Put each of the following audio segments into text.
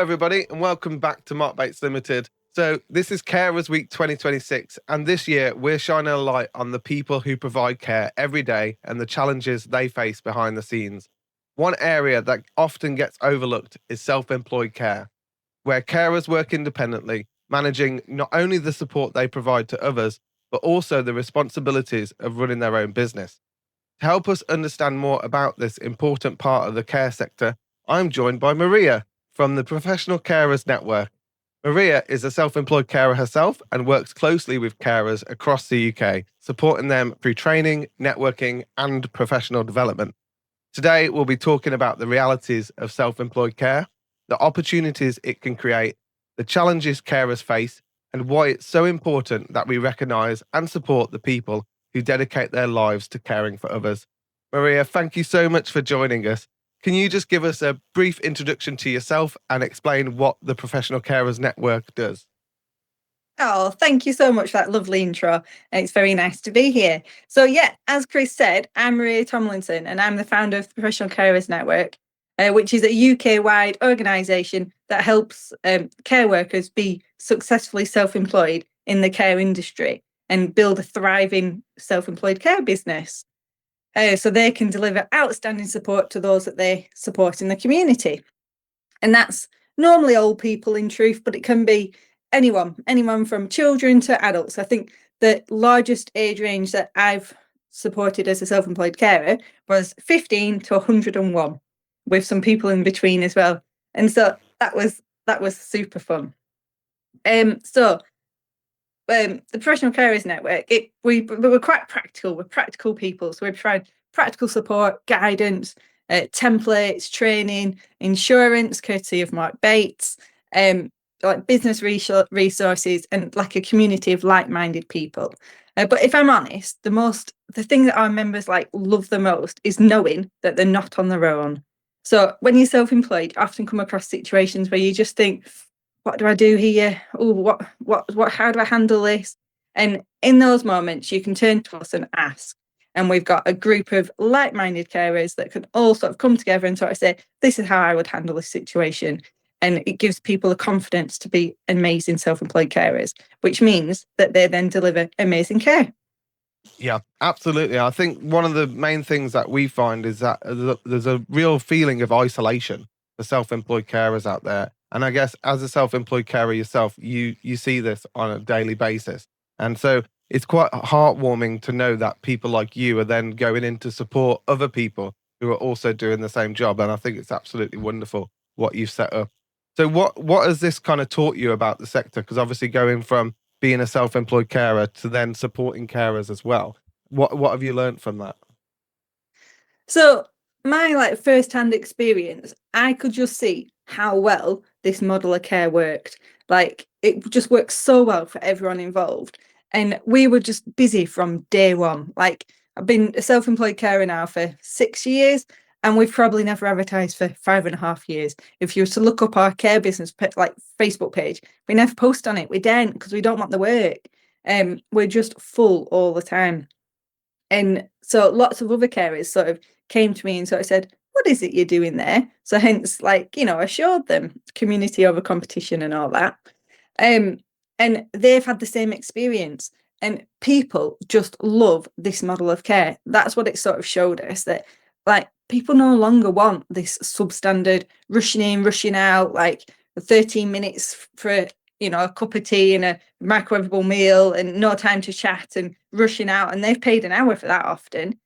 everybody, and welcome back to Mark Bates Limited. So, this is Carers Week 2026, and this year we're shining a light on the people who provide care every day and the challenges they face behind the scenes. One area that often gets overlooked is self employed care, where carers work independently, managing not only the support they provide to others, but also the responsibilities of running their own business. To help us understand more about this important part of the care sector, I'm joined by Maria from the Professional Carers Network. Maria is a self-employed carer herself and works closely with carers across the UK, supporting them through training, networking, and professional development. Today, we'll be talking about the realities of self-employed care, the opportunities it can create, the challenges carers face, and why it's so important that we recognise and support the people who dedicate their lives to caring for others. Maria, thank you so much for joining us. Can you just give us a brief introduction to yourself and explain what the Professional Carers Network does? Oh, thank you so much for that lovely intro. It's very nice to be here. So yeah, as Chris said, I'm Maria Tomlinson and I'm the founder of the Professional Carers Network, which is a UK-wide organisation that helps care workers be successfully self-employed in the care industry and build a thriving self-employed care business. So they can deliver outstanding support to those that they support in the community. And that's normally old people in truth, but it can be anyone from children to adults. I think the largest age range that I've supported as a self-employed carer was 15 to 101, with some people in between as well. And so that was super fun. The Professional Carers Network, we're quite practical. We're practical people. So we provide practical support, guidance, templates, training, insurance, courtesy of Mark Bates, like business resources, and like a community of like-minded people. But if I'm honest, the thing that our members love the most is knowing that they're not on their own. So when you're self-employed, you often come across situations where you just think, what do I do here? Oh, how do I handle this? And in those moments, you can turn to us and ask. And we've got a group of like-minded carers that can all sort of come together and sort of say, this is how I would handle this situation. And it gives people the confidence to be amazing self-employed carers, which means that they then deliver amazing care. Yeah, absolutely. I think one of the main things that we find is that there's a real feeling of isolation for self-employed carers out there. And I guess as a self-employed carer yourself, you see this on a daily basis. And so it's quite heartwarming to know that people like you are then going in to support other people who are also doing the same job. And I think it's absolutely wonderful what you've set up. So what has this kind of taught you about the sector? Because obviously going from being a self-employed carer to then supporting carers as well. What have you learned from that? So my first-hand experience, I could just see how well this model of care worked. Like it just works so well for everyone involved. And we were just busy from day one. Like I've been a self-employed carer now for 6 years, and we've probably never advertised for 5.5 years. If you were to look up our care business Facebook page, we never post on it. We don't, because we don't want the work. We're just full all the time. And so lots of other carers sort of came to me and sort of said, what is it you're doing there? So hence, I showed them community over competition and all that. And they've had the same experience. And people just love this model of care. That's what it sort of showed us, that people no longer want this substandard rushing in, rushing out, 13 minutes for a cup of tea and a microwavable meal and no time to chat and rushing out. And they've paid an hour for that often.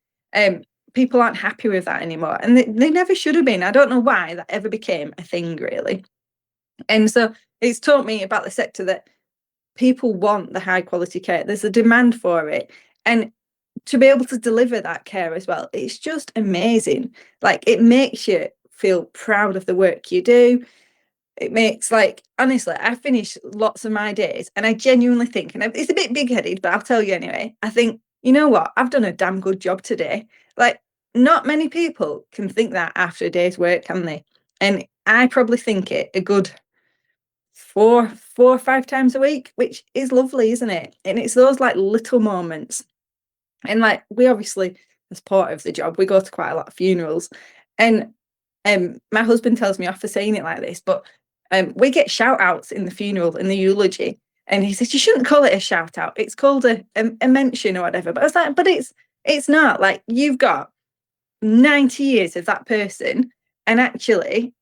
People aren't happy with that anymore. And they never should have been. I don't know why that ever became a thing, really. And so it's taught me about the sector that people want the high quality care. There's a demand for it. And to be able to deliver that care as well, it's just amazing. It makes you feel proud of the work you do. It makes honestly, I finish lots of my days and I genuinely think, and it's a bit big-headed, but I'll tell you anyway, I think, you know what, I've done a damn good job today. Not many people can think that after a day's work, can they? And I probably think it a good four or five times a week, which is lovely, isn't it? And it's those little moments. And we obviously, as part of the job, we go to quite a lot of funerals. And my husband tells me off for saying it like this, but We get shout outs in the funeral, in the eulogy. And he said, you shouldn't call it a shout out. It's called a mention or whatever. But I was like, but it's not. Like, you've got 90 years of that person. And actually,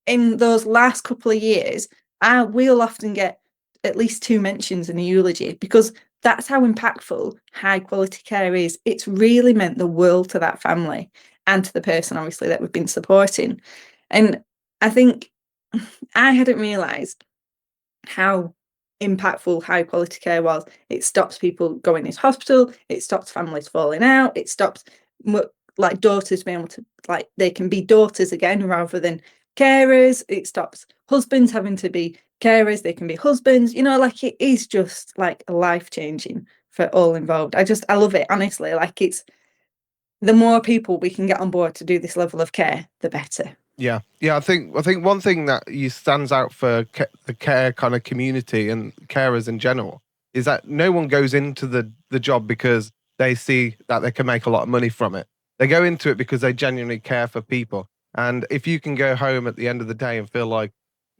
in those last couple of years, I will often get at least 2 mentions in a eulogy, because that's how impactful high quality care is. It's really meant the world to that family and to the person, obviously, that we've been supporting. And I think I hadn't realised how impactful high quality care was. It stops people going into hospital, it stops families falling out, it stops like daughters being able to, like, they can be daughters again rather than carers. It stops husbands having to be carers, they can be husbands, like, it is just like life changing for all involved. I love it, honestly. Like, it's the more people we can get on board to do this level of care, the better. Yeah, I think one thing that stands out for the care kind of community and carers in general is that no one goes into the job because they see that they can make a lot of money from it. They go into it because they genuinely care for people. And if you can go home at the end of the day and feel like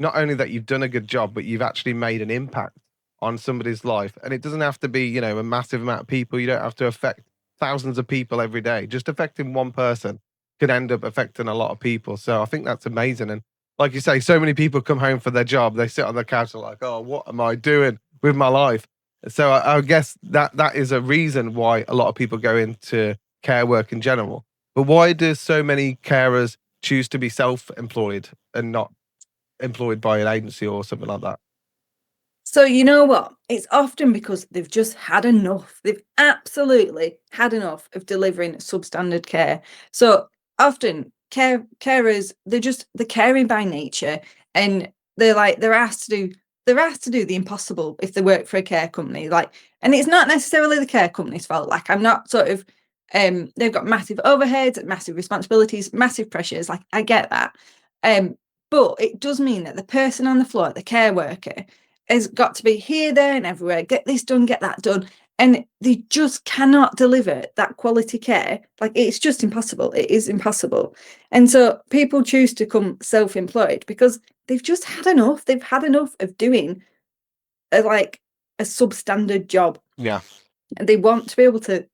not only that you've done a good job, but you've actually made an impact on somebody's life, and it doesn't have to be, a massive amount of people. You don't have to affect thousands of people every day. Just affecting one person can end up affecting a lot of people. So I think that's amazing. And like you say, so many people come home for their job, they sit on the couch and like, oh, what am I doing with my life? So I guess that is a reason why a lot of people go into care work in general. But why do so many carers choose to be self-employed and not employed by an agency or something like that? So you know what? It's often because they've just had enough. They've absolutely had enough of delivering substandard care. So often carers, they're caring by nature, and they're asked to do the impossible if they work for a care company. Like, and it's not necessarily the care company's fault. Like, I'm not sort of they've got massive overheads, massive responsibilities, massive pressures. Like, I get that. But it does mean that the person on the floor, the care worker, has got to be here, there, and everywhere. Get this done, get that done. And they just cannot deliver that quality care. Like, it's just impossible. It is impossible. And so people choose to come self-employed because they've just had enough. They've had enough of doing a substandard job. Yeah. And they want to be able to,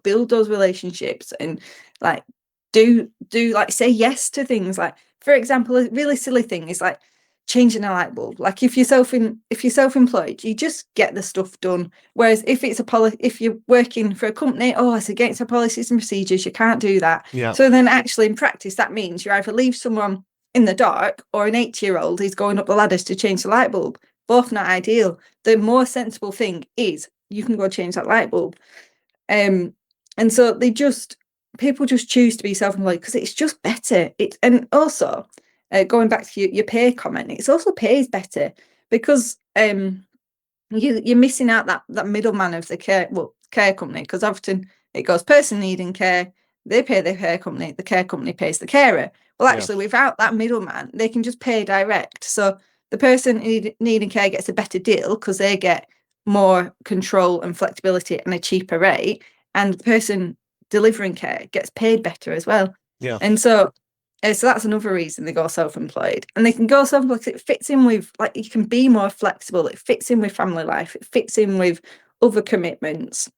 build those relationships and like do like say yes to things. Like, for example, a really silly thing is like changing a light bulb. Like, if you're self-employed, you just get the stuff done. Whereas if you're working for a company, it's against our policies and procedures, you can't do that. Yeah. So then actually in practice, that means you either leave someone in the dark or an 8-year-old who's going up the ladders to change the light bulb. Both not ideal. The more sensible thing is you can go change that light bulb. And so people just choose to be self-employed because it's just better. And also, going back to your pay comment, it's also pays better because you're missing out that middleman of the care company, because often it goes person needing care, they pay the care company pays the carer. Well, actually, without that middleman, they can just pay direct. So the person needing care gets a better deal because they get more control and flexibility and a cheaper rate, and the person delivering care gets paid better as well. Yeah. And so that's another reason they go self-employed. And they can go self-employed because it fits in with, like, you can be more flexible. It fits in with family life. It fits in with other commitments.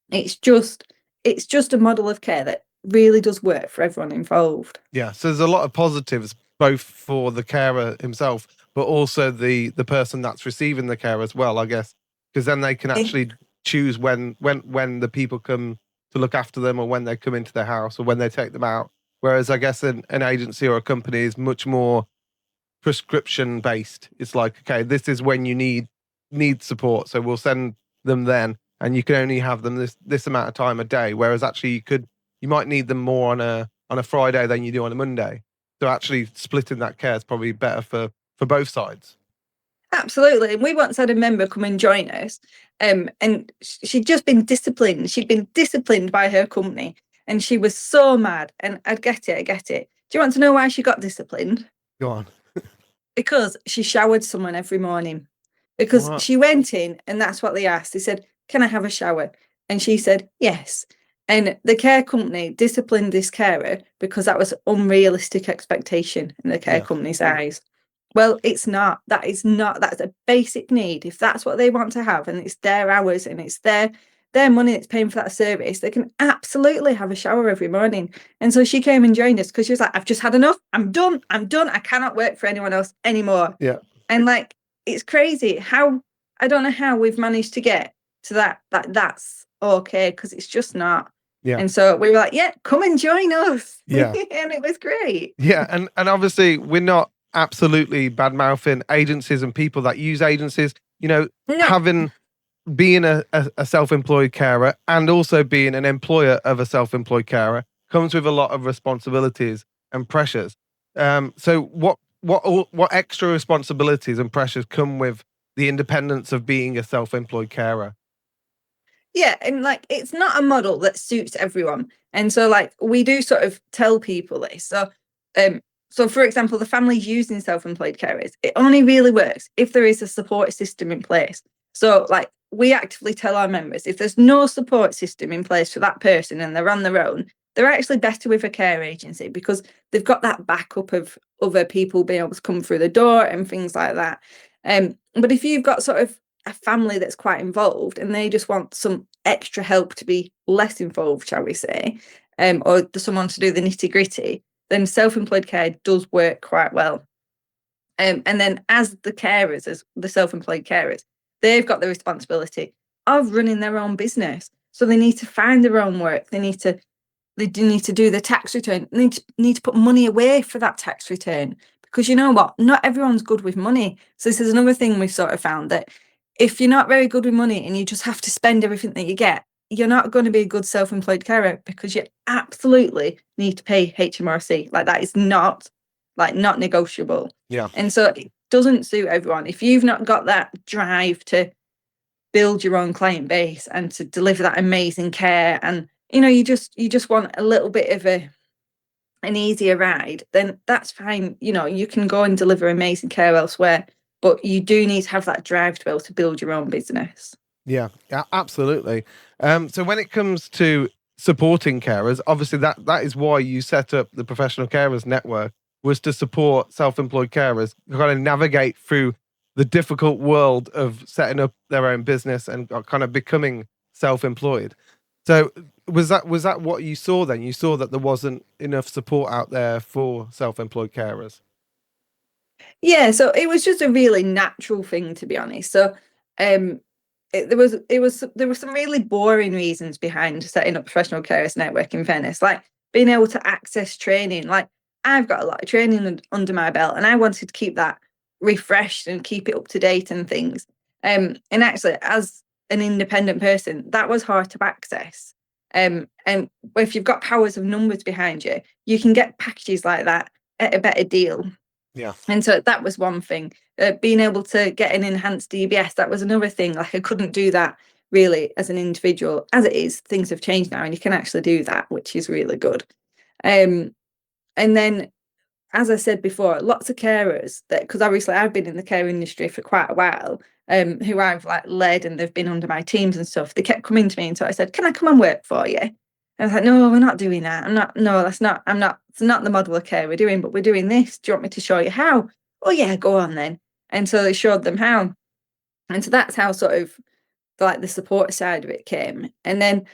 It's just a model of care that really does work for everyone involved. Yeah. So there's a lot of positives, both for the carer himself, but also the person that's receiving the care as well, I guess, because then they can actually choose when the people come to look after them, or when they come into their house, or when they take them out. Whereas I guess an agency or a company is much more prescription based. It's like, okay, this is when you need support, so we'll send them then, and you can only have them this amount of time a day. Whereas actually you might need them more on a Friday than you do on a Monday. So actually splitting that care is probably better for both sides. Absolutely. And we once had a member come and join us, and she'd just been disciplined. She'd been disciplined by her company, and she was so mad. And I get it. Do you want to know why she got disciplined? Go on. Because she showered someone every morning. Because she went in and that's what they asked. They said, "Can I have a shower?" And she said, "Yes." And the care company disciplined this carer because that was unrealistic expectation in the care company's eyes. Well, it's not. That's a basic need. If that's what they want to have, and it's their hours and it's their money that's paying for that service, they can absolutely have a shower every morning. And so she came and joined us because she was like, I've just had enough. I'm done. I cannot work for anyone else anymore. Yeah. And like, it's crazy how, I don't know how we've managed to get to that's okay, because it's just not. Yeah. And so we were like, yeah, come and join us. Yeah. And it was great. Yeah. And obviously we're not absolutely bad mouthing agencies and people that use agencies, No. being a self-employed carer and also being an employer of a self-employed carer comes with a lot of responsibilities and pressures. So what extra responsibilities and pressures come with the independence of being a self-employed carer? Yeah, and like it's not a model that suits everyone. And so like we do sort of tell people this. So for example, the families using self-employed carers, it only really works if there is a support system in place. So like we actively tell our members, if there's no support system in place for that person and they're on their own, they're actually better with a care agency because they've got that backup of other people being able to come through the door and things like that. But if you've got sort of a family that's quite involved and they just want some extra help to be less involved, shall we say, or someone to do the nitty gritty, then self-employed care does work quite well. And then as the carers, as the self-employed carers, they've got the responsibility of running their own business. So they need to find their own work. They do need to do the tax return. They need to put money away for that tax return. Because you know what? Not everyone's good with money. So this is another thing we've sort of found, that if you're not very good with money and you just have to spend everything that you get, you're not going to be a good self-employed carer, because you absolutely need to pay HMRC. Like that is not negotiable. Yeah. And so it doesn't suit everyone. If you've not got that drive to build your own client base and to deliver that amazing care, and you just want a little bit of an easier ride, then that's fine. You can go and deliver amazing care elsewhere, but you do need to have that drive to be able to build your own business. Yeah, absolutely. So when it comes to supporting carers, obviously that is why you set up the Professional Carers Network, was to support self-employed carers kind of navigate through the difficult world of setting up their own business and kind of becoming self-employed. So was that what you saw then? You saw that there wasn't enough support out there for self-employed carers? Yeah, so it was just a really natural thing, to be honest. So there were some really boring reasons behind setting up Professional Carers Network, in fairness, like being able to access training. Like I've got a lot of training under my belt and I wanted to keep that refreshed and keep it up to date and things. And actually, as an independent person, that was hard to access. And if you've got powers of numbers behind you, you can get packages like that at a better deal. Yeah. And so that was one thing. Being able to get an enhanced DBS, that was another thing. Like I couldn't do that really as an individual. As it is, things have changed now and you can actually do that, which is really good. And then, as I said before, lots of carers, that because obviously I've been in the care industry for quite a while, who I've like led and they've been under my teams and stuff. They kept coming to me, and so I said, "Can I come and work for you?" And I was like, "No, we're not doing that. It's not the model of care we're doing, but we're doing this. Do you want me to show you how?" "Oh yeah, go on then." And so they showed them how. And so that's how sort of like the support side of it came. And then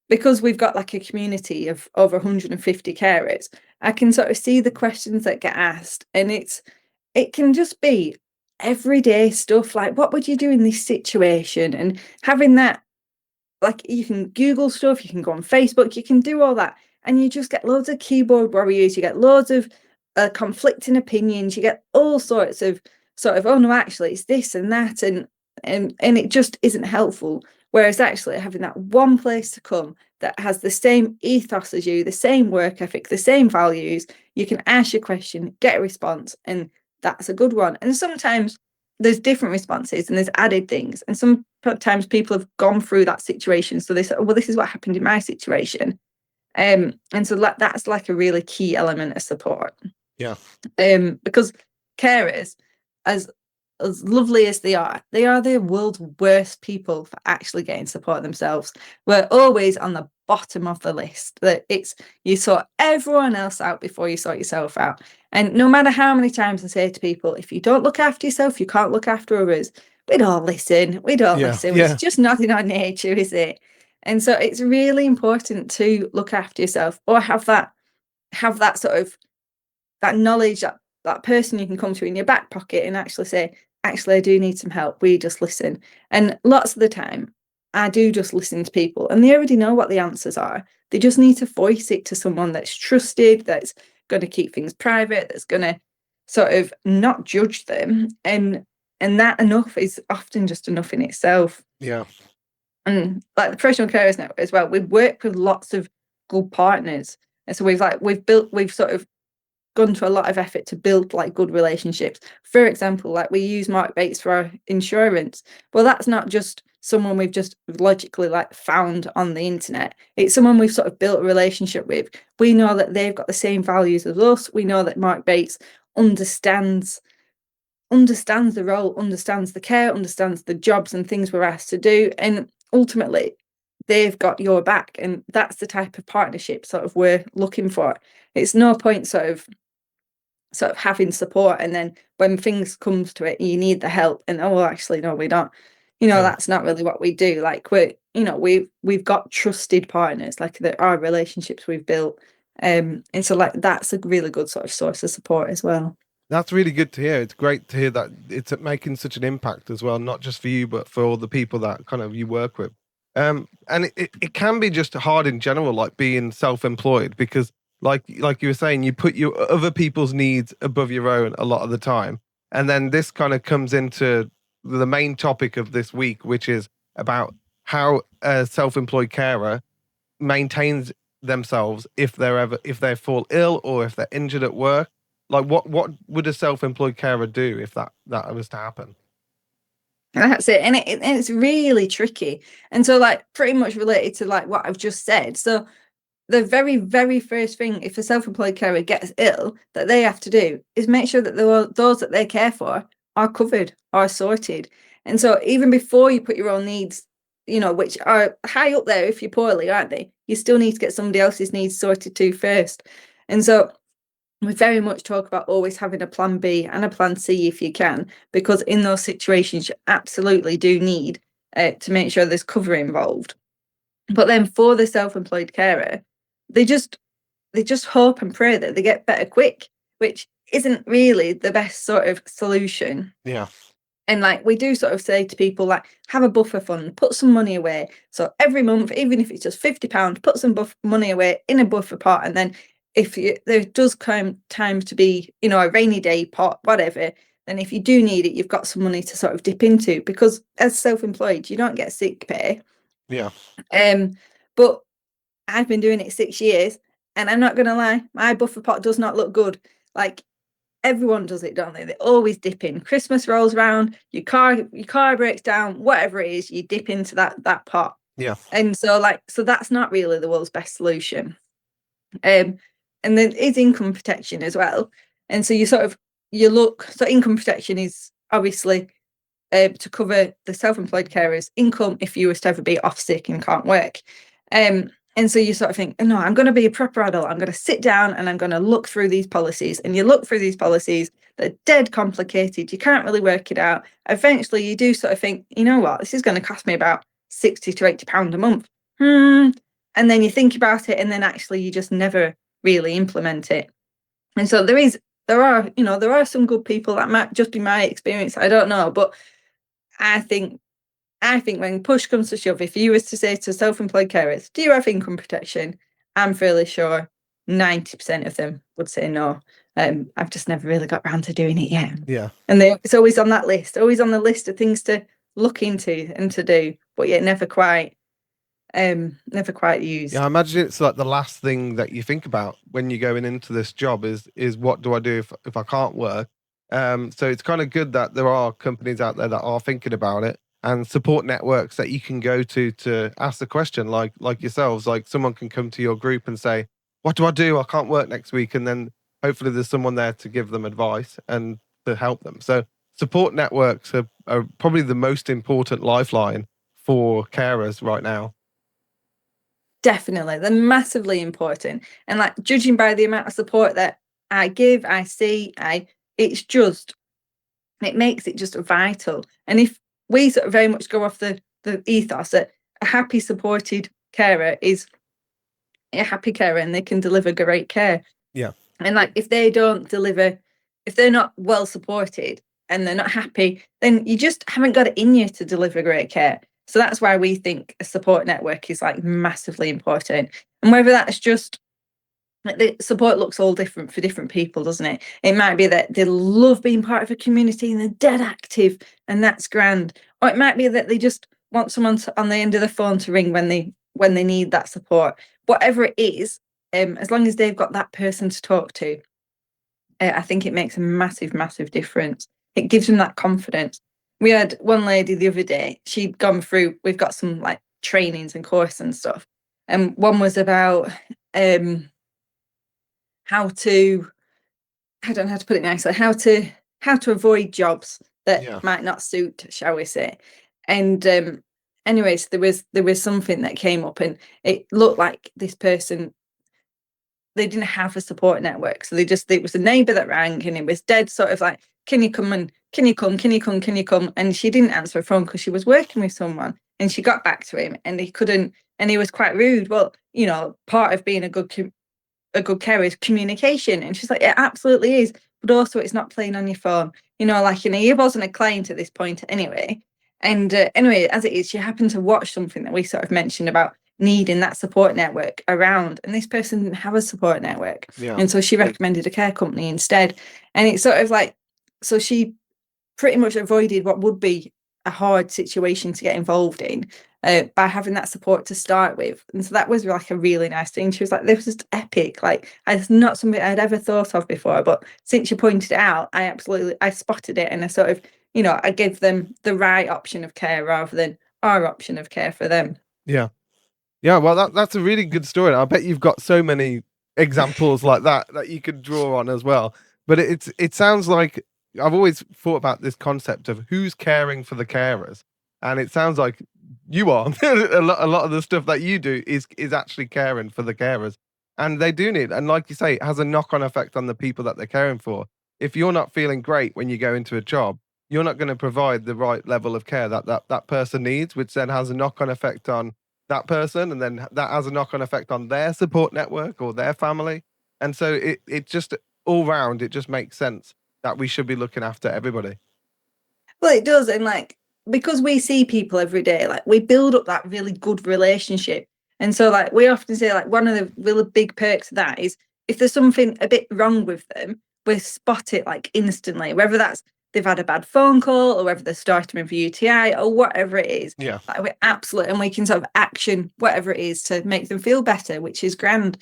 because we've got like a community of over 150 carers, I can sort of see the questions that get asked, and it can just be everyday stuff like, what would you do in this situation? And having that, like, you can Google stuff, you can go on Facebook, you can do all that, and you just get loads of keyboard warriors, you get loads of conflicting opinions, you get all sorts of sort of, oh no, actually it's this and that, and it just isn't helpful. Whereas actually having that one place to come that has the same ethos as you, the same work ethic, the same values, you can ask your question, get a response, and that's a good one. And sometimes there's different responses and there's added things. And sometimes people have gone through that situation. So they say, oh, well, this is what happened in my situation. And so that's like a really key element of support. Yeah. Because carers, as as lovely as they are the world's worst people for actually getting support themselves. We're always on the bottom of the list. That it's you sort everyone else out before you sort yourself out. And no matter how many times I say to people, if you don't look after yourself, you can't look after others. We don't listen. We don't listen. It's just not in our nature, is it? And so it's really important to look after yourself, or have that sort of that knowledge, that person you can come to in your back pocket and actually say, actually, I do need some help. We just listen. And lots of the time, I do just listen to people, and they already know what the answers are. They just need to voice it to someone that's trusted, that's going to keep things private, that's going to sort of not judge them. And that enough is often just enough in itself. Yeah. And like the Professional Carers Network as well, we've worked with lots of good partners. And so we've sort of gone to a lot of effort to build like good relationships. For example, like we use Mark Bates for our insurance. Well, that's not just someone we've just logically like found on the internet. It's someone we've sort of built a relationship with. We know that they've got the same values as us. We know that Mark Bates understands the role, understands the care, understands the jobs and things we're asked to do. And ultimately, they've got your back. And that's the type of partnership sort of we're looking for. It's no point sort of having support, and then when things comes to it, you need the help, and oh, well, actually, no, we don't. That's not really what we do. Like we've got trusted partners, like there are relationships we've built. And so like that's a really good sort of source of support as well. That's really good to hear. It's great to hear that it's making such an impact as well, not just for you, but for all the people that kind of you work with. And it can be just hard in general, like being self-employed, because like you were saying, you put your other people's needs above your own a lot of the time. And then this kind of comes into the main topic of this week, which is about how a self-employed carer maintains themselves if they fall ill or if they're injured at work. Like what would a self-employed carer do if that was to happen? That's it. And it's really tricky. And so like pretty much related to like what I've just said. So the very, very first thing, if a self-employed carer gets ill, that they have to do is make sure that those that they care for are covered, are sorted. And so even before you put your own needs, which are high up there if you're poorly, aren't they? You still need to get somebody else's needs sorted too first. And so we very much talk about always having a plan B and a plan C if you can, because in those situations, you absolutely do need to make sure there's cover involved. But then for the self-employed carer, they just hope and pray that they get better quick, which isn't really the best sort of solution. Yeah. And like we do sort of say to people, like, have a buffer fund, put some money away. So every month, even if it's just £50, put some money away in a buffer pot. And then if there does come time to be, a rainy day pot, whatever, then if you do need it, you've got some money to sort of dip into, because as self-employed, you don't get sick pay. Yeah. But I've been doing it 6 years, and I'm not going to lie, my buffer pot does not look good. Like everyone does it, don't they? They always dip in. Christmas rolls around, your car breaks down, whatever it is, you dip into that pot. Yeah. And so that's not really the world's best solution. And there is income protection as well. And so so income protection is obviously to cover the self-employed carer's income if you were to ever be off sick and can't work. And so you sort of think, no, I'm going to be a proper adult. I'm going to sit down and I'm going to look through these policies. And you look through these policies, they're dead complicated. You can't really work it out. Eventually, you do sort of think, you know what, this is going to cost me about £60 to £80 a month. And then you think about it, and then actually you just never really implement it. And so there are some good people. That might just be my experience, I don't know, but I think when push comes to shove, if you was to say to self-employed carers, do you have income protection, I'm fairly sure 90% of them would say no. I've just never really got around to doing it yet. Yeah. And it's always on that list, always on the list of things to look into and to do, but yet never quite used. Yeah, I imagine it's like the last thing that you think about when you're going into this job is what do I do if I can't work? So it's kind of good that there are companies out there that are thinking about it, and support networks that you can go to ask the question, like yourselves. Like someone can come to your group and say, what do I do? I can't work next week. And then hopefully there's someone there to give them advice and to help them. So support networks are probably the most important lifeline for carers right now. Definitely, they're massively important. And like judging by the amount of support that I give, I see, it makes it just vital. And if we sort of very much go off the ethos that a happy, supported carer is a happy carer and they can deliver great care. Yeah. And like if they don't deliver, if they're not well supported and they're not happy, then you just haven't got it in you to deliver great care. So that's why we think a support network is like massively important. And whether that's just like the support looks all different for different people, doesn't it? It might be that they love being part of a community and they're dead active, and that's grand. Or it might be that they just want someone on the end of the phone to ring when they need that support. Whatever it is, as long as they've got that person to talk to, I think it makes a massive, massive difference. It gives them that confidence. We had one lady the other day, she'd gone through, we've got some like trainings and courses and stuff. And one was about how to, I don't know how to put it nicely, how to avoid jobs that might not suit, shall we say. And anyways, there was something that came up and it looked like this person, they didn't have a support network. So it was a neighbour that rang and it was dead sort of like, can you come? And she didn't answer her phone because she was working with someone, and she got back to him and he couldn't, and he was quite rude. Well, part of being a good carer is communication. And she's like, it absolutely is. But also it's not playing on your phone. He wasn't a client at this point anyway. And anyway, as it is, she happened to watch something that we sort of mentioned about needing that support network around, and this person didn't have a support network. And so she recommended a care company instead. And it's sort of like, so she pretty much avoided what would be a hard situation to get involved in by having that support to start with. And so that was like a really nice thing. She was like, this was epic. Like, it's not something I'd ever thought of before, but since you pointed it out, I spotted it, and I sort of, I gave them the right option of care rather than our option of care for them. Yeah, well, that's a really good story. I bet you've got so many examples like that you could draw on as well. But it sounds like I've always thought about this concept of who's caring for the carers, and it sounds like you are. a lot of the stuff that you do is actually caring for the carers, and they do need. And like you say, it has a knock-on effect on the people that they're caring for. If you're not feeling great when you go into a job, you're not going to provide the right level of care that person needs, which then has a knock-on effect on that person, and then that has a knock-on effect on their support network or their family. And so it just all round, it just makes sense that we should be looking after everybody. Well, it does. And like, because we see people every day, like we build up that really good relationship. And so like we often say, like, one of the really big perks of that is if there's something a bit wrong with them, we spot it like instantly, whether that's they've had a bad phone call or whether they're starting with a UTI or whatever it is. Yeah. Like we're absolutely, and we can sort of action whatever it is to make them feel better, which is grand.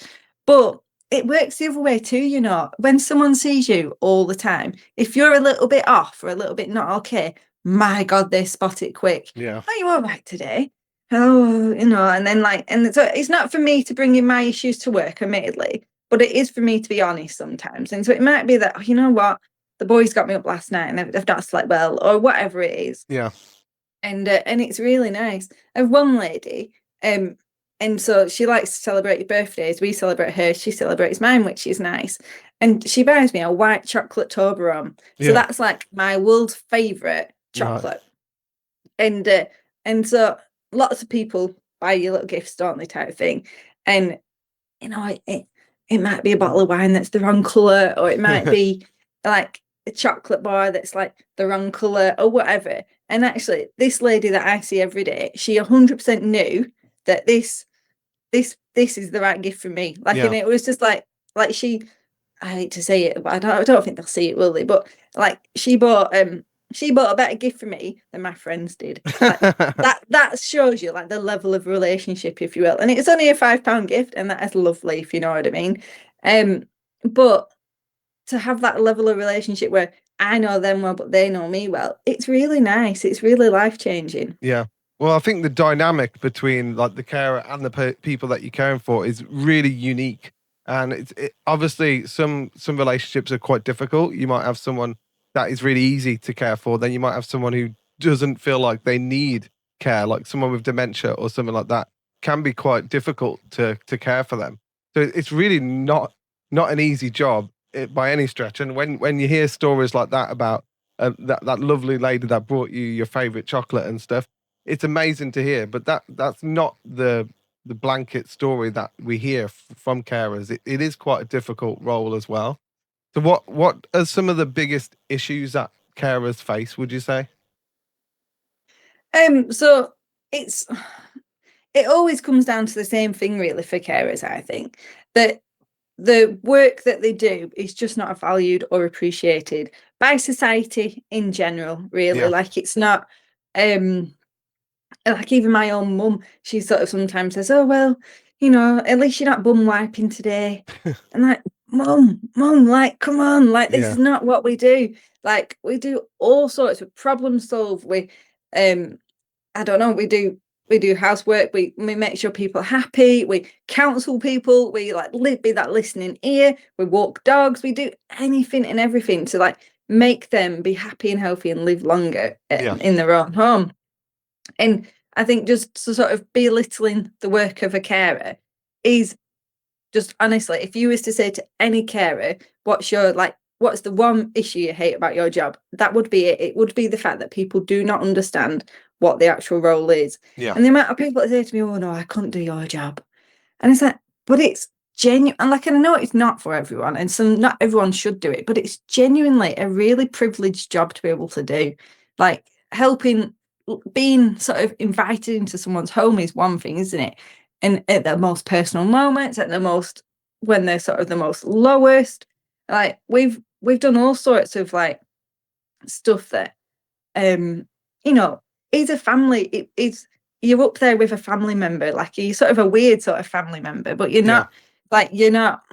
But it works the other way too, when someone sees you all the time, if you're a little bit off or a little bit not okay, my God, they spot it quick. Yeah. Are you all right today? Oh, and then and so it's not for me to bring in my issues to work, admittedly, but it is for me to be honest sometimes. And so it might be that, oh, you know what, the boys got me up last night and I've not slept well, or whatever it is. Yeah. And it's really nice. I have one lady, and so she likes to celebrate your birthdays. We celebrate her, she celebrates mine, which is nice. And she buys me a white chocolate Toblerone. So that's like my world's favourite chocolate. Right. And so lots of people buy you little gifts, don't they, type of thing. And it might be a bottle of wine that's the wrong colour, or it might be like a chocolate bar that's like the wrong colour or whatever. And actually, this lady that I see every day, she 100% knew that this is the right gift for me. Like, and it was just like she, I hate to say it, but I don't think they'll see it, will they? But like she bought a better gift for me than my friends did. Like, that shows you like the level of relationship, if you will. And it's only a £5 gift, and that is lovely, if you know what I mean. But to have that level of relationship where I know them well, but they know me well, it's really nice. It's really life-changing. Yeah. Well, I think the dynamic between like the carer and the people that you're caring for is really unique. And obviously some relationships are quite difficult. You might have someone that is really easy to care for. Then you might have someone who doesn't feel like they need care, like someone with dementia or something like that, can be quite difficult to care for them. So it's really not an easy job by any stretch. And when you hear stories like that about that lovely lady that brought you your favorite chocolate and stuff, it's amazing to hear. But that's not the blanket story that we hear from carers. It is quite a difficult role as well. So what are some of the biggest issues that carers face, would you say? So it's it always comes down to the same thing really for carers, I think, that the work that they do is just not valued or appreciated by society in general, really. Yeah. Like it's not like even my own mum, she sort of sometimes says, "Oh well, at least you're not bum wiping today." And like, mum, like, come on, like this Yeah. is not what we do. Like we do all sorts of problem solve. We I don't know, we do housework, we make sure people are happy, we counsel people, we like be that listening ear, we walk dogs, we do anything and everything to like make them be happy and healthy and live longer Yeah. in their own home. And I think just to sort of belittling the work of a carer is just honestly, if you was to say to any carer, what's the one issue you hate about your job? That would be it. It would be the fact that people do not understand what the actual role is. Yeah. And the amount of people that say to me, "Oh no, I couldn't do your job." And it's like, but it's genuine. And like, and I know it's not for everyone, and so not everyone should do it, but it's genuinely a really privileged job to be able to do. Like helping, being sort of invited into someone's home is one thing, isn't it? And at the most personal moments, when they're sort of the most lowest, like we've done all sorts of like stuff that um you know is a family. It's you're up there with a family member, like you're sort of a weird sort of family member, but Yeah. you're not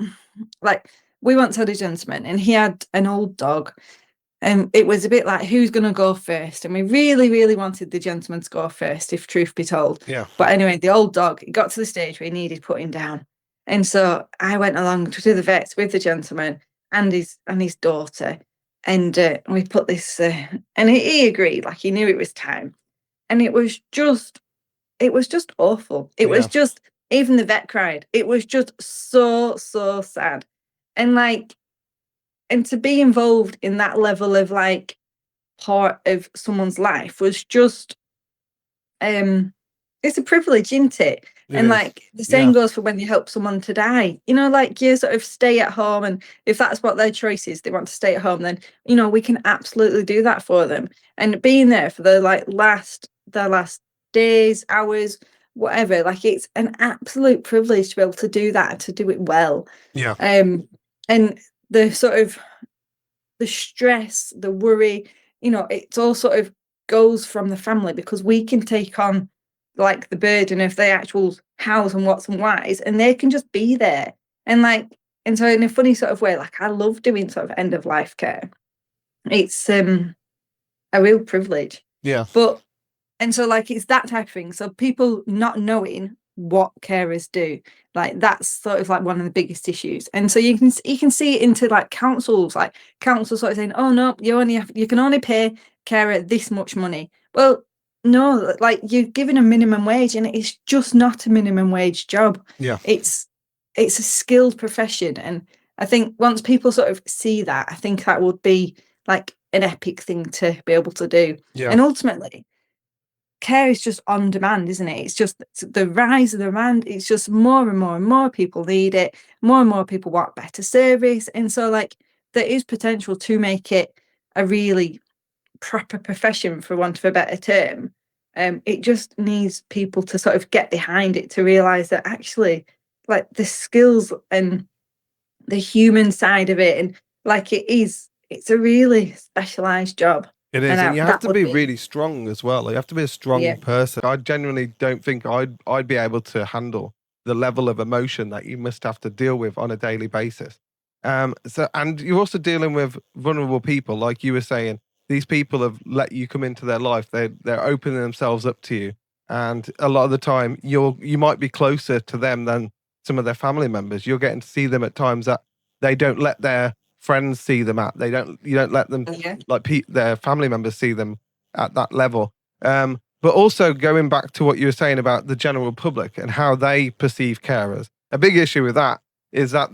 like we once had a gentleman and he had an old dog, and it was a bit like who's going to go first, and we really really wanted the gentleman to go first, if truth be told. Yeah. But anyway, the old dog, it got to the stage where he needed putting down, and so I went along to the vets with the gentleman and his daughter, and we put this and he agreed, like he knew it was time, and it was just awful. It was Yeah. just, even the vet cried. It was just so so sad, and like, and to be involved in that level of like part of someone's life was just it's a privilege, isn't it? It And is. like the Yeah. same goes for when you help someone to die. Like you sort of stay at home, and if that's what their choice is, they want to stay at home, then we can absolutely do that for them. And being there for the last days, hours, whatever, like it's an absolute privilege to be able to do that and to do it well. Yeah. And the sort of the stress, the worry, it's all sort of goes from the family, because we can take on like the burden of the actual hows and what's and whys, and they can just be there. And so in a funny sort of way, like I love doing sort of end of life care. It's a real privilege. Yeah. But and so like it's that type of thing. So people not knowing what carers do, like that's sort of like one of the biggest issues. And so you can see it into like councils sort of saying, "Oh no, you can only pay carer this much money." Well, no, like you're given a minimum wage, and it's just not a minimum wage job. Yeah. It's a skilled profession, and I think once people sort of see that, I think that would be like an epic thing to be able to do. Yeah. And ultimately, care is just on demand, isn't it? It's just the rise of the demand. It's just more and more and more people need it. More and more people want better service. And so like there is potential to make it a really proper profession, for want of a better term. It just needs people to sort of get behind it, to realize that actually like the skills and the human side of it, and like it's a really specialized job. It is, And and you have that to would be be, really strong as well. You have to be a strong yeah. person. I genuinely don't think I'd be able to handle the level of emotion that you must have to deal with on a daily basis. So, and you're also dealing with vulnerable people, like you were saying. These people have let you come into their life. They're opening themselves up to you, and a lot of the time, you might be closer to them than some of their family members. You're getting to see them at times that they don't let their friends see them at. You don't let them like their family members see them at that level. But also going back to what you were saying about the general public and how they perceive carers, a big issue with that is that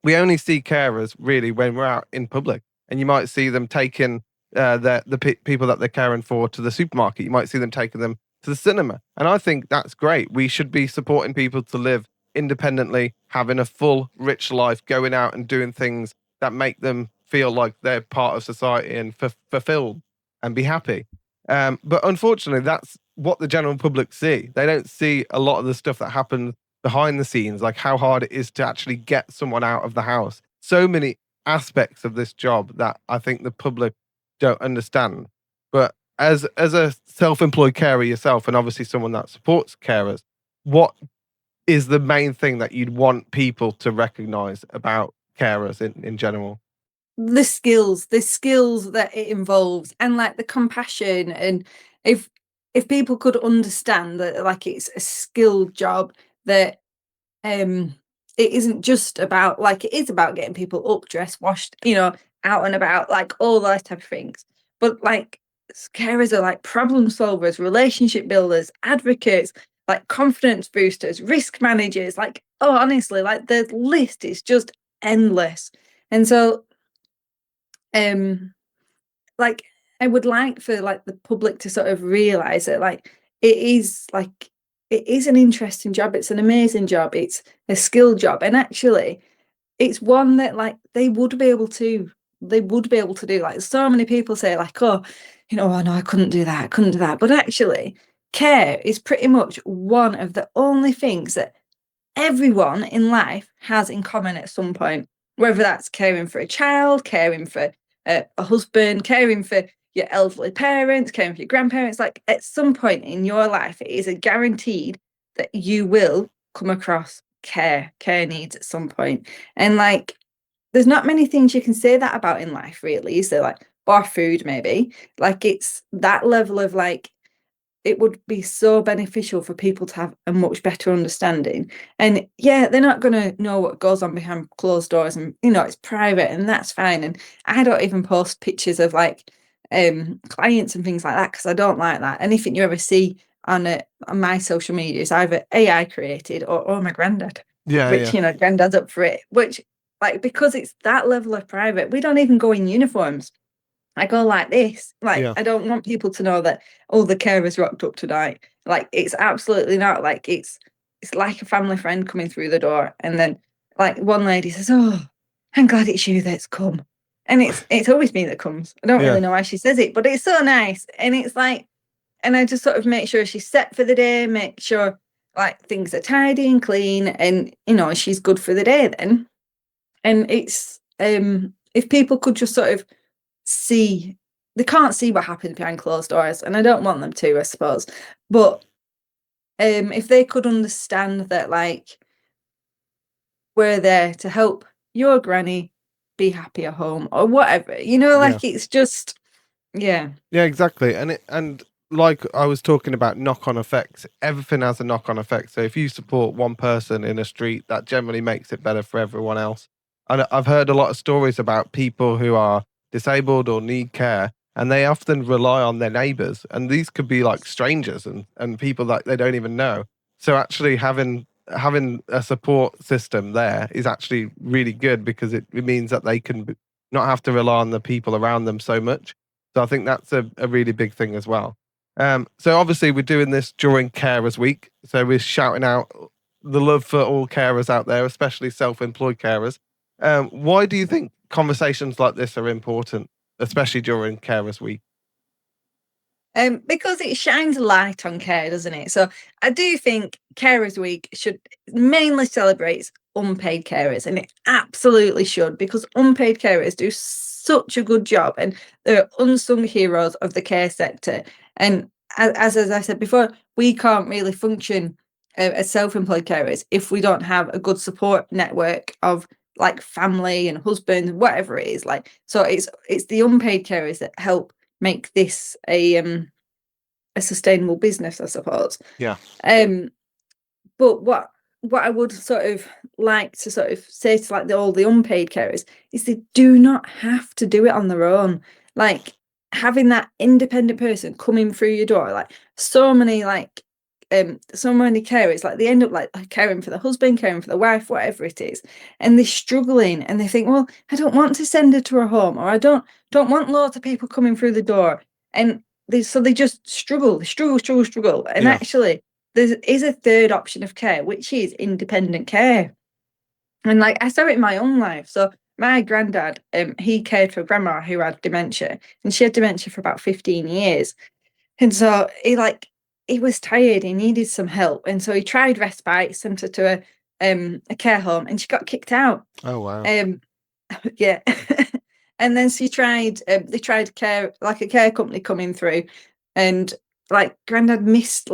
we only see carers really when we're out in public, and you might see them taking people that they're caring for to the supermarket. You might see them taking them to the cinema, and I think that's great. We should be supporting people to live independently, having a full, rich life, going out and doing things that make them feel like they're part of society and fulfilled and be happy. But unfortunately, that's what the general public see. They don't see a lot of the stuff that happens behind the scenes, like how hard it is to actually get someone out of the house. So many aspects of this job that I think the public don't understand. But as a self-employed carer yourself, and obviously someone that supports carers, what is the main thing that you'd want people to recognize about carers in general? The skills that it involves, and like the compassion, and if people could understand that like it's a skilled job, that it isn't just about, like, it is about getting people up, dressed, washed, out and about, like all those type of things, but like carers are like problem solvers, relationship builders, advocates, like confidence boosters, risk managers, like, oh, honestly, like the list is just endless. And so like I would like for like the public to sort of realize that it is like it is an interesting job, it's an amazing job, it's a skilled job, and actually it's one that like they would be able to do. Like so many people say like, oh, oh no, I couldn't do that, but actually care is pretty much one of the only things that everyone in life has in common at some point, whether that's caring for a child, caring for a husband, caring for your elderly parents, caring for your grandparents. Like at some point in your life, it is a guaranteed that you will come across care needs at some point. And like, there's not many things you can say that about in life, really. Is there? Like, bar food, maybe. Like, it's that level of like, it would be so beneficial for people to have a much better understanding. And yeah, they're not going to know what goes on behind closed doors, and it's private, and that's fine. And I don't even post pictures of like clients and things like that, because I don't like that. Anything you ever see on my social media is either AI created or my granddad, which granddad's up for it, which like, because it's that level of private, we don't even go in uniforms. I go like this. Like, I don't want people to know that, oh, the carer's rocked up tonight. Like, it's absolutely not. Like, it's like a family friend coming through the door. And then like one lady says, oh, I'm glad it's you that's come. And it's always me that comes. I don't really know why she says it, but it's so nice. And it's like, and I just sort of make sure she's set for the day, make sure like things are tidy and clean, and she's good for the day then. And it's if people could just sort of see, they can't see what happens behind closed doors, and I don't want them to, I suppose, but if they could understand that like we're there to help your granny be happy at home or whatever, like it's just exactly. And like I was talking about knock-on effects, everything has a knock-on effect. So if you support one person in a street, that generally makes it better for everyone else. And I've heard a lot of stories about people who are disabled or need care, and they often rely on their neighbors, and these could be like strangers and people that they don't even know. So actually having a support system there is actually really good, because it means that they can not have to rely on the people around them so much. So I think that's a really big thing as well. So obviously we're doing this during Carers Week, so we're shouting out the love for all carers out there, especially self-employed carers. Why do you think conversations like this are important, especially during Carers Week? Because it shines a light on care, doesn't it? So I do think Carers Week should mainly celebrate unpaid carers, and it absolutely should, because unpaid carers do such a good job, and they're unsung heroes of the care sector. And as I said before, we can't really function as self-employed carers if we don't have a good support network of like family and husband, whatever it is. Like, so it's the unpaid carers that help make this a sustainable business, I suppose. Yeah. But what what I would sort of like to sort of say to like all the unpaid carers is they do not have to do it on their own. Like having that independent person coming through your door, like so many carers, like they end up like caring for the husband, caring for the wife, whatever it is, and they're struggling and they think, well, I don't want to send her to a home, or I don't want lots of people coming through the door, and they just struggle, and Yeah. actually there is a third option of care, which is independent care. And like I saw it in my own life. So my granddad, he cared for grandma who had dementia, and she had dementia for about 15 years. And so he was tired, he needed some help. And so he tried respite, sent her to a care home, and she got kicked out. Oh wow. Yeah. And then they tried a care company coming through, and like granddad missed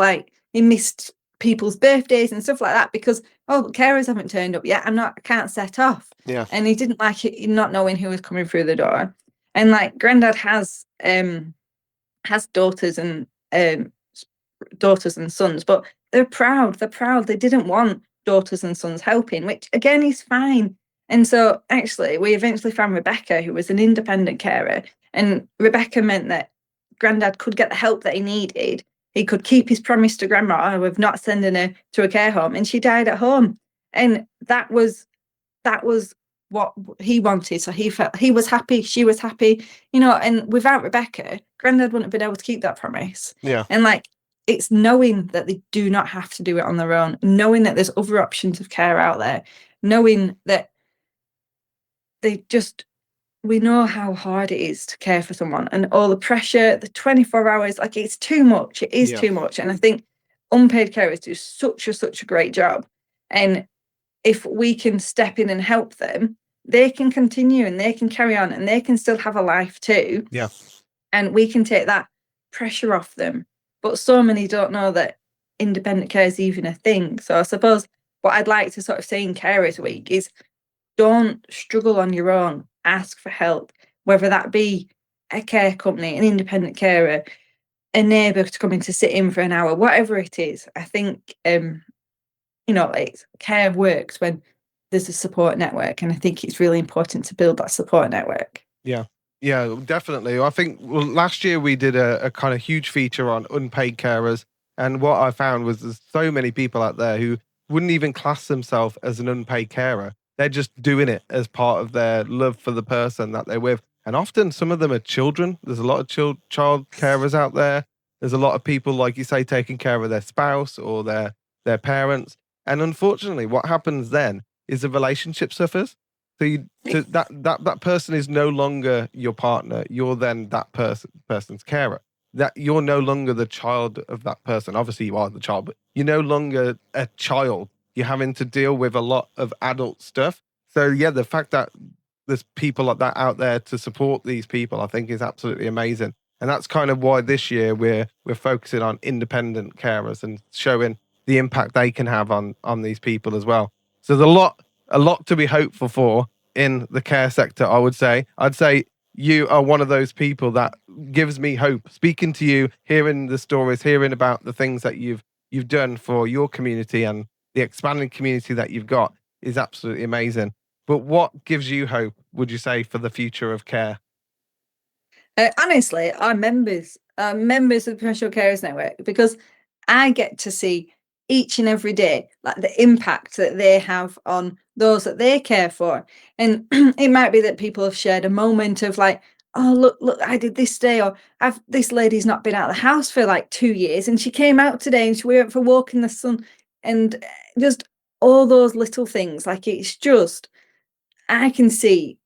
people's birthdays and stuff like that because carers haven't turned up yet. I can't set off. Yeah. And he didn't like it not knowing who was coming through the door. And like granddad has daughters and sons, but they're proud. They didn't want daughters and sons helping, which again is fine. And so actually we eventually found Rebecca, who was an independent carer, and Rebecca meant that granddad could get the help that he needed. He could keep his promise to grandma of not sending her to a care home, and she died at home. And that was what he wanted. So he felt he was happy, she was happy, and without Rebecca, granddad wouldn't have been able to keep that promise. Yeah. And like, it's knowing that they do not have to do it on their own, knowing that there's other options of care out there, knowing that we know how hard it is to care for someone, and all the pressure, the 24 hours, like it's too much. It is too much. And I think unpaid carers do such a great job. And if we can step in and help them, they can continue and they can carry on and they can still have a life too. Yeah. And we can take that pressure off them. But so many don't know that independent care is even a thing. So I suppose what I'd like to sort of say in Carers Week is don't struggle on your own. Ask for help, whether that be a care company, an independent carer, a neighbour to come in to sit in for an hour, whatever it is. I think care works when there's a support network, and I think it's really important to build that support network. Yeah, definitely. I think last year we did a kind of huge feature on unpaid carers, and what I found was there's so many people out there who wouldn't even class themselves as an unpaid carer. They're just doing it as part of their love for the person that they're with, and often some of them are children. There's a lot of child carers out there. There's a lot of people, like you say, taking care of their spouse or their parents. And unfortunately, what happens then is the relationship suffers. So that person is no longer your partner. You're then that person's carer. That you're no longer the child of that person. Obviously, you are the child, but you're no longer a child. You're having to deal with a lot of adult stuff. So yeah, the fact that there's people like that out there to support these people, I think, is absolutely amazing. And that's kind of why this year we're focusing on independent carers and showing the impact they can have on these people as well. So there's a lot to be hopeful for in the care sector, I would say. I'd say you are one of those people that gives me hope. Speaking to you, hearing the stories, hearing about the things that you've done for your community and the expanding community that you've got is absolutely amazing. But what gives you hope, would you say, for the future of care? Honestly, our members of the Professional Carers Network, because I get to see each and every day like the impact that they have on those that they care for. And it might be that people have shared a moment of like, oh, look, I did this day, or this lady's not been out of the house for like 2 years and she came out today and we went for a walk in the sun, and just all those little things. Like, it's just, I can see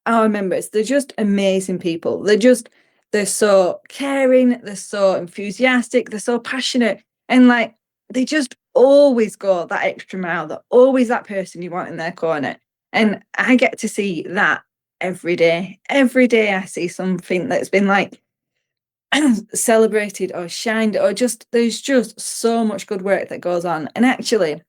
our members, they're just amazing people. They're so caring, they're so enthusiastic, they're so passionate, and like they just always go that extra mile. They're always that person you want in their corner. And I get to see that every day. Every day I see something that's been like celebrated or shined, or just there's just so much good work that goes on. And actually,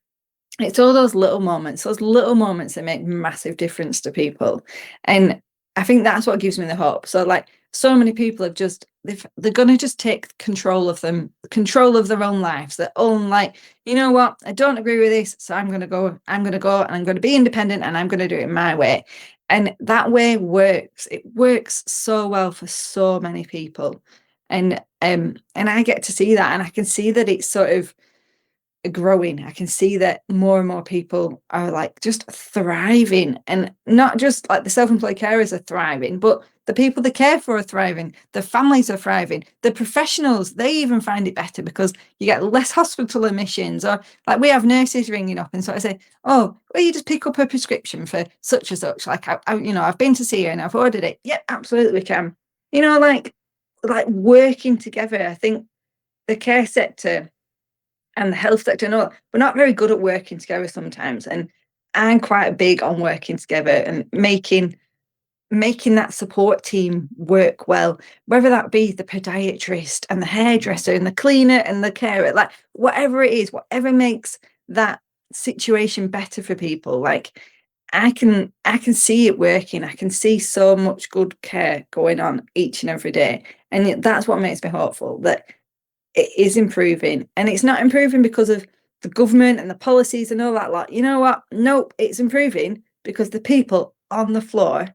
it's all those little moments that make massive difference to people. And I think that's what gives me the hope. So like so many people have just they're going to just take control of control of their own lives, their own, like, you know what, I don't agree with this, so I'm going to go and I'm going to be independent and I'm going to do it my way. And that way works. It works so well for so many people. And I get to see that, and I can see that it's sort of growing. I can see that more and more people are like just thriving, and not just like the self-employed carers are thriving, but the people they care for are thriving, the families are thriving, the professionals, they even find it better because you get less hospital admissions. Or like we have nurses ringing up and sort of say, oh, well, you just pick up a prescription for such and such, like I've been to see her and I've ordered it. Yeah, absolutely, we can. Like working together. I think the care sector and the health sector, no, we're not very good at working together sometimes. And I'm quite big on working together and making that support team work well, whether that be the podiatrist and the hairdresser and the cleaner and the carer, like whatever it is, whatever makes that situation better for people. Like I can see it working. I can see so much good care going on each and every day. And that's what makes me hopeful that it is improving. And it's not improving because of the government and the policies and all that lot. You know what? Nope, it's improving because the people on the floor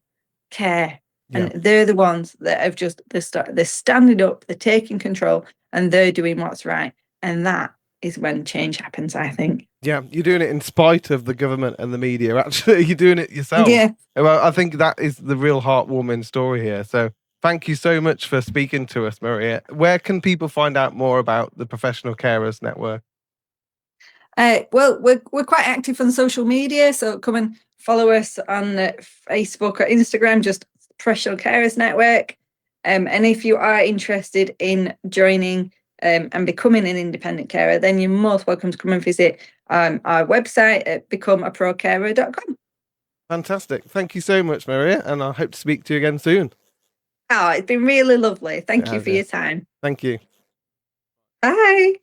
care. And they're the ones that have they're standing up, they're taking control, and they're doing what's right. And that is when change happens, I think. Yeah, you're doing it in spite of the government and the media. Actually, you're doing it yourself. Yeah. Well, I think that is the real heartwarming story here. So thank you so much for speaking to us, Maria. Where can people find out more about the Professional Carers Network? Well, we're quite active on social media, so come and follow us on Facebook or Instagram, just Professional Carers Network. And if you are interested in joining and becoming an independent carer, then you're most welcome to come and visit our website at becomeaprocarer.com. Fantastic. Thank you so much, Maria, and I hope to speak to you again soon. Oh, it's been really lovely. Thank you for your time. Thank you. Bye.